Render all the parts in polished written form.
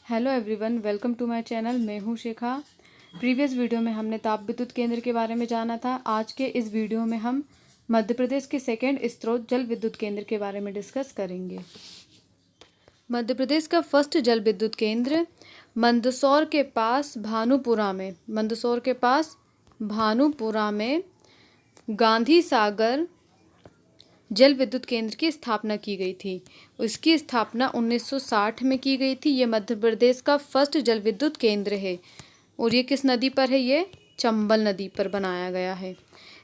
Hello everyone, welcome to my channel. मैं हूं शिखा। Previous video में हमने ताप विद्युत केंद्र के बारे में जाना था। आज के इस वीडियो में हम मध्य प्रदेश के सेकेंड स्रोत जल विद्युत केंद्र के बारे में डिस्कस करेंगे। मध्य प्रदेश का फर्स्ट जल विद्युत केंद्र मंदसौर के पास भानुपुरा में गांधी सागर जल विद्युत केंद्र की स्थापना की गई थी। इसकी स्थापना 1960 में की गई थी। ये मध्य प्रदेश का फर्स्ट जल विद्युत केंद्र है। और ये किस नदी पर है? ये चंबल नदी पर बनाया गया है।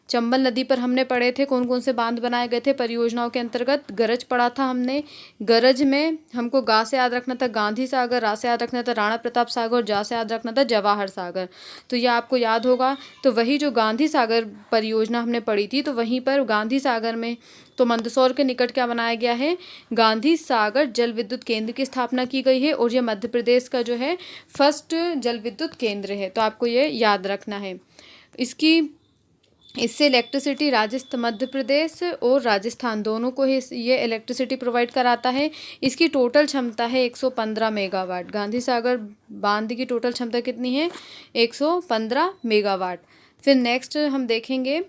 चंबल नदी पर हमने पढ़े थे कौन कौन से बांध बनाए गए थे परियोजनाओं के अंतर्गत। गरज पढ़ा था हमने। गरज में हमको गा से याद रखना था गांधी सागर, रा से याद रखना था राणा प्रताप सागर और जा से याद रखना था जवाहर सागर। तो ये आपको याद होगा। तो वही जो गांधी सागर परियोजना हमने पढ़ी थी, तो वहीं पर गांधी सागर में तो मंदसौर के निकट क्या बनाया गया है? गांधी सागर जल विद्युत केंद्र की स्थापना की गई है। और ये मध्य प्रदेश का जो है फर्स्ट जल विद्युत केंद्र है। तो आपको ये याद रखना है। इससे इलेक्ट्रिसिटी मध्य प्रदेश और राजस्थान दोनों को ही ये इलेक्ट्रिसिटी प्रोवाइड कराता है। इसकी टोटल क्षमता है 115 मेगावाट। गांधी सागर बांध की टोटल क्षमता कितनी है? 115 मेगावाट। फिर नेक्स्ट हम देखेंगे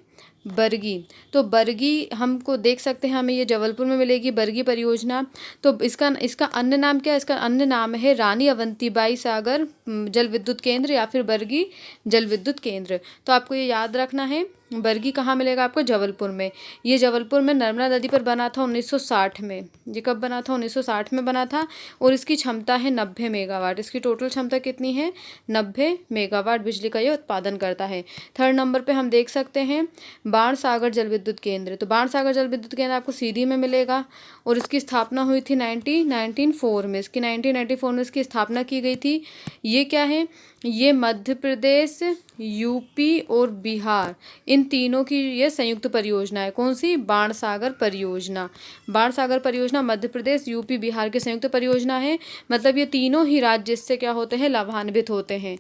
बरगी। तो बरगी हमको देख सकते हैं, हमें ये जबलपुर में मिलेगी बरगी परियोजना। तो इसका अन्य नाम क्या है? इसका अन्य नाम है रानी अवंतीबाई सागर जल विद्युत केंद्र या फिर बरगी जल विद्युत केंद्र। तो आपको ये याद रखना है। बरगी कहाँ मिलेगा आपको? जबलपुर में। ये जबलपुर में नर्मदा नदी पर बना था 1960 में। ये कब बना था? 1960 में बना था। और इसकी क्षमता है 90 मेगावाट। इसकी टोटल क्षमता कितनी है? 90 मेगावाट बिजली का ये उत्पादन करता है। थर्ड नंबर पे हम देख सकते हैं बाणसागर जल विद्युत केंद्र। तो बाणसागर जल विद्युत केंद्र आपको सीधी में मिलेगा। और इसकी स्थापना हुई थी 1994 में। इसकी 1994 में इसकी स्थापना की गई थी। ये क्या है? ये मध्य प्रदेश, यूपी और बिहार, इन तीनों की ये संयुक्त परियोजना है। कौन सी? बाणसागर परियोजना। बाणसागर परियोजना मध्य प्रदेश, यूपी, बिहार की संयुक्त परियोजना है। मतलब ये तीनों ही राज्य इससे क्या होते हैं? लाभान्वित होते हैं।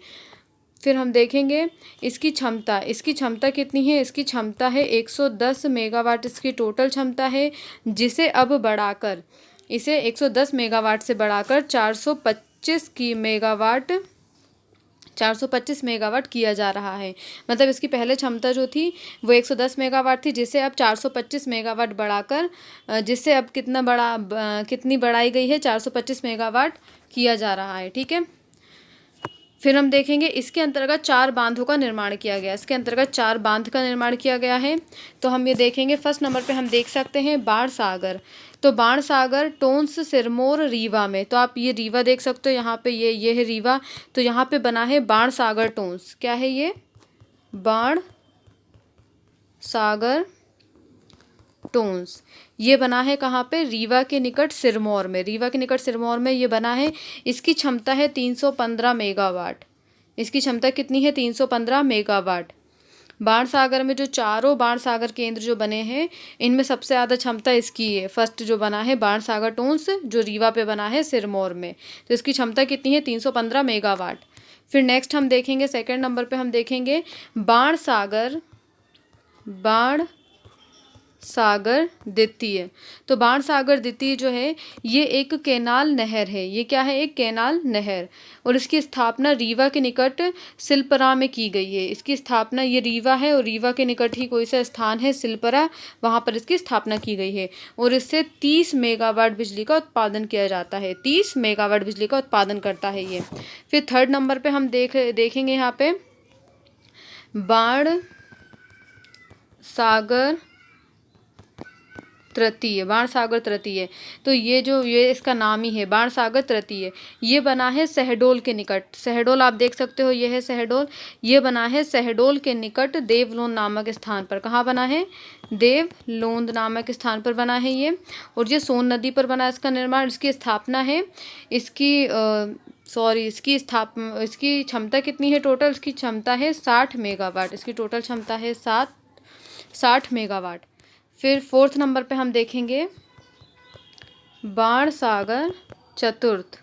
फिर हम देखेंगे इसकी क्षमता कितनी है? इसकी क्षमता है 110 मेगावाट। इसकी टोटल क्षमता है, जिसे अब बढ़ाकर इसे 110 मेगावाट से बढ़ाकर 425 मेगावाट किया जा रहा है। मतलब इसकी पहले क्षमता जो थी वो 110 मेगावाट थी, जिसे अब 425 मेगावाट बढ़ाकर जिससे अब कितनी बढ़ाई गई है? 425 मेगावाट किया जा रहा है। ठीक है। फिर हम देखेंगे इसके अंतर्गत 4 बांधों का निर्माण किया गया। इसके अंतर्गत 4 बांध का निर्माण किया गया है। तो हम ये देखेंगे। फर्स्ट नंबर पे हम देख सकते हैं बाणसागर। तो बाणसागर टोंस, सिरमौर, रीवा में। तो आप ये रीवा देख सकते हो। यहाँ पे ये है रीवा। तो यहाँ पे बना है बाणसागर टोंस। क्या है ये? बाणसागर टोंस। ये बना है कहाँ पे? रीवा के निकट सिरमौर में। रीवा के निकट सिरमौर में ये बना है। इसकी क्षमता है 315 मेगावाट। इसकी क्षमता कितनी है? 315 मेगावाट। बाणसागर में जो चारों बाणसागर केंद्र जो बने हैं, इनमें सबसे ज़्यादा क्षमता इसकी है। फर्स्ट जो बना है बाणसागर टोंस, जो रीवा पे बना है सिरमौर में। तो इसकी क्षमता कितनी है? 315 मेगावाट। फिर नेक्स्ट हम देखेंगे, सेकेंड नंबर पे हम देखेंगे बाणसागर द्वितीय। तो बाणसागर द्वितीय जो है ये एक कैनाल नहर है। ये क्या है? एक कैनाल नहर। और इसकी स्थापना रीवा के निकट सिलपरा में की गई है। इसकी स्थापना, ये रीवा है और रीवा के निकट ही कोई सा स्थान है सिलपरा, वहाँ पर इसकी स्थापना की गई है। और इससे 30 मेगावाट बिजली का उत्पादन किया जाता है। 30 मेगावाट बिजली का उत्पादन करता है ये। फिर थर्ड नंबर पर हम देखेंगे यहाँ पे बाणसागर तृतीय। तो ये इसका नाम ही है बाणसागर तृतीय। ये बना है शहडोल के निकट। शहडोल आप देख सकते हो, ये है शहडोल। ये बना है शहडोल के निकट देवलोन नामक स्थान पर। कहाँ बना है? देवलोन नामक स्थान पर बना है ये। और ये सोन नदी पर बना है इसका निर्माण। इसकी स्थापना है इसकी क्षमता कितनी है? टोटल इसकी क्षमता है 60 मेगावाट। इसकी टोटल क्षमता है 60 मेगावाट। फिर फोर्थ नंबर पे हम देखेंगे बाणसागर चतुर्थ।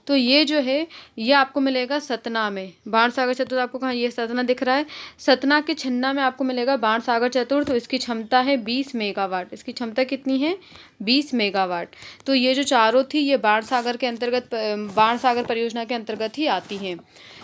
तो ये जो है ये आपको मिलेगा सतना में। बाणसागर चतुर्थ आपको कहाँ, ये सतना दिख रहा है, सतना के छन्ना में आपको मिलेगा बाणसागर चतुर्थ। तो इसकी क्षमता है 20 मेगावाट। इसकी क्षमता कितनी है, 20 मेगावाट। तो ये जो चारों थी ये बाणसागर के अंतर्गत, बाणसागर परियोजना के अंतर्गत ही आती हैं।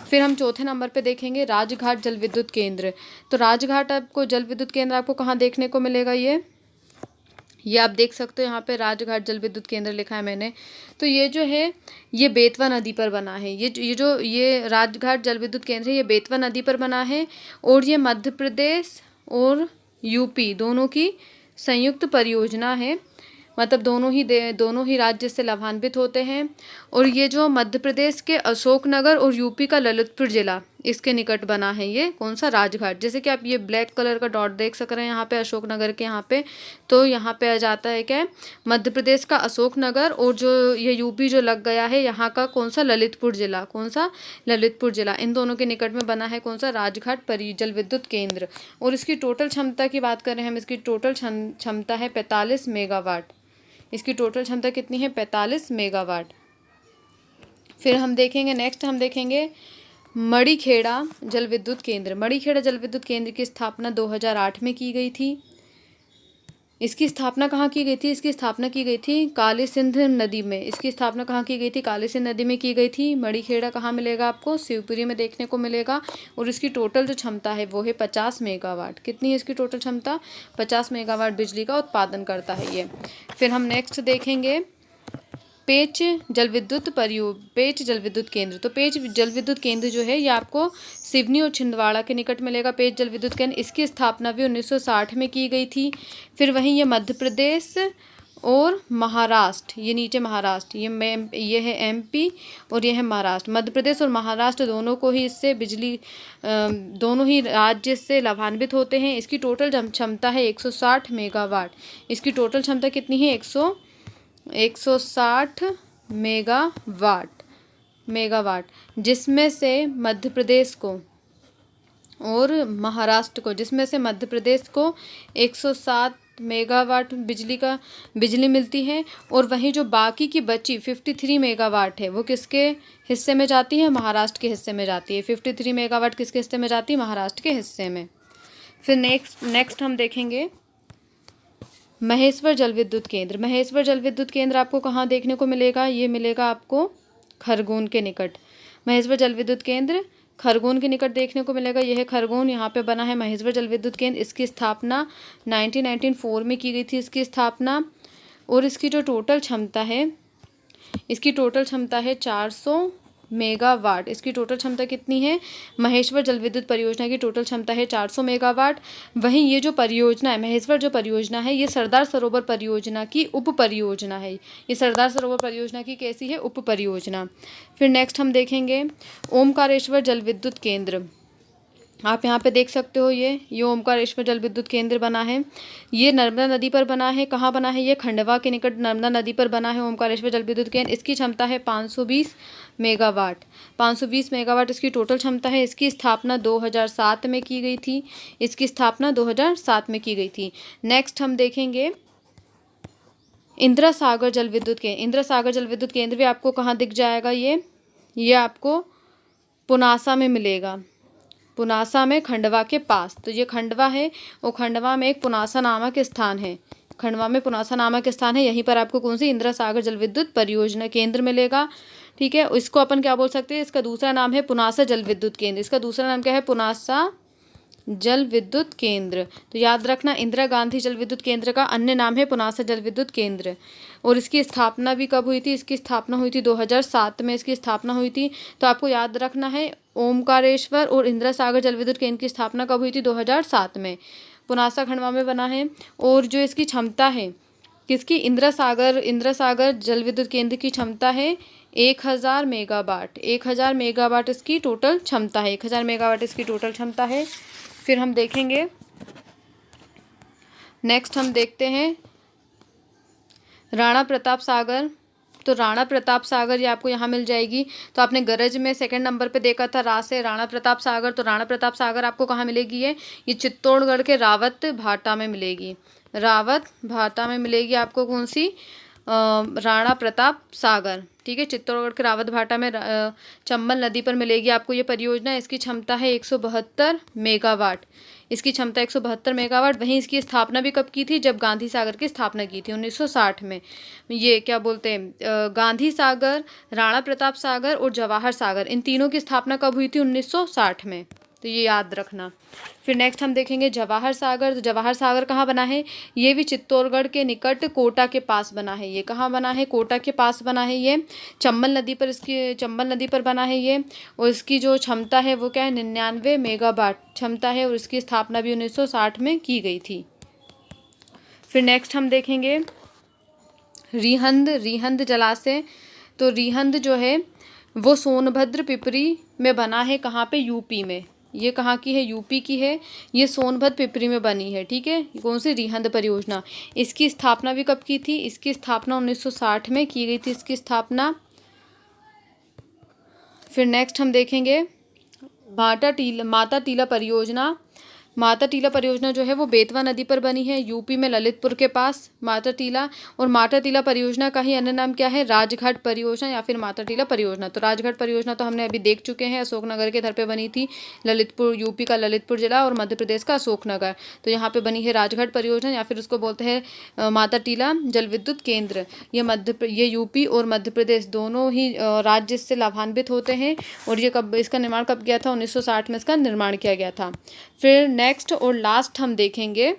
फिर हम चौथे नंबर पे देखेंगे राजघाट जल विद्युत केंद्र। तो राजघाट आपको जल विद्युत केंद्र आपको कहाँ देखने को मिलेगा, ये आप देख सकते हो यहाँ पे राजघाट जल विद्युत केंद्र लिखा है मैंने। तो ये जो है ये बेतवा नदी पर बना है। ये राजघाट जल विद्युत केंद्र है, ये बेतवा नदी पर बना है और ये मध्य प्रदेश और यूपी दोनों की संयुक्त परियोजना है। मतलब दोनों ही राज्य से लाभान्वित होते हैं। और ये जो मध्य प्रदेश के अशोकनगर और यूपी का ललितपुर जिला इसके निकट बना है, ये कौन सा, राजघाट। जैसे कि आप ये ब्लैक कलर का डॉट देख सक रहे हैं यहाँ पे अशोकनगर के यहाँ पे, तो यहाँ पे आ जाता है क्या, मध्य प्रदेश का अशोकनगर, और जो ये यूपी जो लग गया है यहाँ का कौन सा, ललितपुर जिला। कौन सा, ललितपुर जिला। इन दोनों के निकट में बना है कौन सा, राजघाट जल विद्युत केंद्र। और इसकी टोटल क्षमता की बात करें हम, इसकी टोटल क्षमता है 45 मेगावाट। इसकी टोटल क्षमता कितनी है, 45 मेगावाट। फिर हम देखेंगे, नेक्स्ट हम देखेंगे मड़ीखेड़ा जल विद्युत केंद्र। मड़ीखेड़ा जल विद्युत केंद्र की स्थापना 2008 में की गई थी। इसकी स्थापना कहाँ की गई थी, इसकी स्थापना की गई थी काली सिंध नदी में। इसकी स्थापना कहाँ की गई थी, काली सिंध नदी में की गई थी। मड़ीखेड़ा कहाँ मिलेगा आपको, शिवपुरी में देखने को मिलेगा। और इसकी टोटल जो क्षमता है वो है 50 मेगावाट। कितनी है इसकी टोटल क्षमता, 50 मेगावाट बिजली का उत्पादन करता है ये। फिर हम नेक्स्ट देखेंगे पेच जल विद्युत केंद्र। तो पेच जल विद्युत केंद्र जो है ये आपको सिवनी और छिंदवाड़ा के निकट मिलेगा। पेच जल विद्युत केंद्र, इसकी स्थापना भी 1960 में की गई थी। फिर वहीं ये मध्य प्रदेश और महाराष्ट्र, ये नीचे महाराष्ट्र, ये है एमपी और ये है महाराष्ट्र। मध्य प्रदेश और महाराष्ट्र दोनों को ही इससे बिजली, दोनों ही राज्य से लाभान्वित होते हैं। इसकी टोटल क्षमता है 160 मेगावाट। इसकी टोटल क्षमता कितनी है, 160 मेगावाट, जिसमें से मध्य प्रदेश को और महाराष्ट्र को, जिसमें से मध्य प्रदेश को 107 मेगावाट बिजली मिलती है। और वहीं जो बाकी की बची 53 मेगावाट है वो किसके हिस्से में जाती है, महाराष्ट्र के हिस्से में जाती है। 53 मेगावाट किसके हिस्से में जाती है, महाराष्ट्र के हिस्से में। फिर नेक्स्ट हम देखेंगे महेश्वर जल विद्युत केंद्र। महेश्वर जल विद्युत केंद्र आपको कहाँ देखने को मिलेगा, ये मिलेगा आपको खरगोन के निकट। महेश्वर जल विद्युत केंद्र खरगोन के निकट देखने को मिलेगा। यह है खरगोन, यहाँ पे बना है महेश्वर जल विद्युत केंद्र। इसकी स्थापना 1994 में की गई थी इसकी स्थापना। और इसकी जो टोटल क्षमता है, इसकी टोटल क्षमता है 400 मेगावाट। इसकी टोटल क्षमता कितनी है, महेश्वर जल विद्युत परियोजना की टोटल क्षमता है 400 मेगावाट। वहीं ये जो परियोजना है, महेश्वर जो परियोजना है, ये सरदार सरोवर परियोजना की उप परियोजना है। ये सरदार सरोवर परियोजना की कैसी है, उप परियोजना। फिर नेक्स्ट हम देखेंगे ओमकारेश्वर जल विद्युत केंद्र। आप यहाँ पे देख सकते हो ये ओमकारेश्वर जल विद्युत केंद्र बना है। ये नर्मदा नदी पर बना है। कहाँ बना है, ये खंडवा के निकट नर्मदा नदी पर बना है ओमकारेश्वर जल विद्युत केंद्र। इसकी क्षमता है 520 मेगावाट। 520 मेगावाट इसकी टोटल क्षमता है। इसकी स्थापना 2007 में की गई थी। इसकी स्थापना 2007 में की गई थी। नेक्स्ट हम देखेंगे इंदिरा सागर जल विद्युत केंद्र। इंदिरा सागर जल विद्युत केंद्र भी आपको कहाँ दिख जाएगा, ये आपको पुनासा में मिलेगा। पुनासा में, खंडवा के पास। तो ये खंडवा है और खंडवा में एक पुनासा नामक स्थान है। खंडवा में पुनासा नामक स्थान है, यहीं पर आपको कौन सी, इंदिरा सागर जल विद्युत परियोजना केंद्र मिलेगा। ठीक है, इसको अपन क्या बोल सकते हैं, इसका दूसरा नाम है पुनासा जल विद्युत केंद्र। इसका दूसरा नाम क्या है, पुनासा जल विद्युत केंद्र। तो याद रखना, इंदिरा गांधी जल विद्युत केंद्र का अन्य नाम है पुनासा जल विद्युत केंद्र। और इसकी स्थापना भी कब हुई थी, इसकी स्थापना हुई थी 2007 में इसकी स्थापना हुई थी। तो आपको याद रखना है ओमकारेश्वर और इंदिरा सागर जल विद्युत केंद्र की स्थापना कब हुई थी, 2007 में। पुनासा खंडवा में बना है। और जो इसकी क्षमता है किसकी, इंदिरा सागर जल विद्युत केंद्र की क्षमता है 1000 मेगावाट। 1000 मेगावाट इसकी टोटल क्षमता है। 1000 मेगावाट इसकी टोटल क्षमता है। फिर हम देखेंगे, नेक्स्ट हम देखते हैं राणा प्रताप सागर। तो राणा प्रताप सागर ये आपको यहाँ मिल जाएगी। तो आपने गरज में सेकंड नंबर पे देखा था रा से राणा प्रताप सागर। तो राणा प्रताप सागर आपको कहाँ मिलेगी, ये चित्तौड़गढ़ के रावत भाटा में मिलेगी। रावत भाटा में मिलेगी आपको कौन सी, राणा प्रताप सागर, ठीक है। चित्तौड़गढ़ के रावत भाटा में चंबल नदी पर मिलेगी आपको ये परियोजना। इसकी क्षमता है 172 मेगावाट। इसकी क्षमता 172 मेगावाट। वहीं इसकी स्थापना भी कब की थी? जब गांधी सागर की स्थापना की थी 1960 में। ये क्या बोलते हैं, गांधी सागर, राणा प्रताप सागर और जवाहर सागर, इन तीनों की स्थापना कब हुई थी? 1960 में। तो ये याद रखना। फिर नेक्स्ट हम देखेंगे जवाहर सागर। तो जवाहर सागर कहाँ बना है? ये भी चित्तौड़गढ़ के निकट कोटा के पास बना है। ये कहाँ बना है? कोटा के पास बना है ये। चंबल नदी पर, इसकी चंबल नदी पर बना है ये। और इसकी जो क्षमता है वो क्या है? 99 मेगावाट क्षमता है। और इसकी स्थापना भी 1960 में की गई थी। फिर नेक्स्ट हम देखेंगे रिहंद जलाशय। तो रिहंद जो है वो सोनभद्र पिपरी में बना है। कहाँ पे? यूपी में। ये कहाँ की है? यूपी की है। ये सोनभद्र पिपरी में बनी है, ठीक है। कौन सी? रिहंद परियोजना। इसकी स्थापना भी कब की थी? इसकी स्थापना 1960 में की गई थी इसकी स्थापना। फिर नेक्स्ट हम देखेंगे माता टीला परियोजना। माता टीला परियोजना जो है वो बेतवा नदी पर बनी है, यूपी में ललितपुर के पास माता टीला। और माता टीला परियोजना का ही अन्य नाम क्या है? राजघाट परियोजना या फिर माता टीला परियोजना। तो राजघाट परियोजना तो हमने अभी देख चुके हैं, अशोकनगर के इधर पे बनी थी। ललितपुर, यूपी का ललितपुर जिला और मध्य प्रदेश का अशोकनगर। तो यहाँ पे बनी है राजघाट परियोजना या फिर उसको बोलते हैं माता टीला जल विद्युत केंद्र। ये यूपी और मध्य प्रदेश दोनों ही राज्य इससे लाभान्वित होते हैं। और ये कब इसका निर्माण कब किया था? 1960 में इसका निर्माण किया गया था। फिर नेक्स्ट और लास्ट हम देखेंगे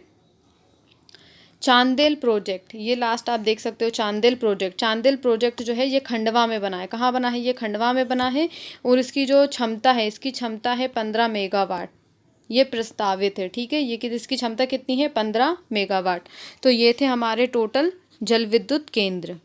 चांदेल प्रोजेक्ट। ये लास्ट आप देख सकते हो, चांदेल प्रोजेक्ट। चांदेल प्रोजेक्ट जो है ये खंडवा में बना है। कहाँ बना है? ये खंडवा में बना है। और इसकी जो क्षमता है, इसकी क्षमता है 15 मेगावाट। ये प्रस्तावित है, ठीक है। ये कि इसकी क्षमता कितनी है? 15 मेगावाट। तो ये थे हमारे टोटल जल विद्युत केंद्र।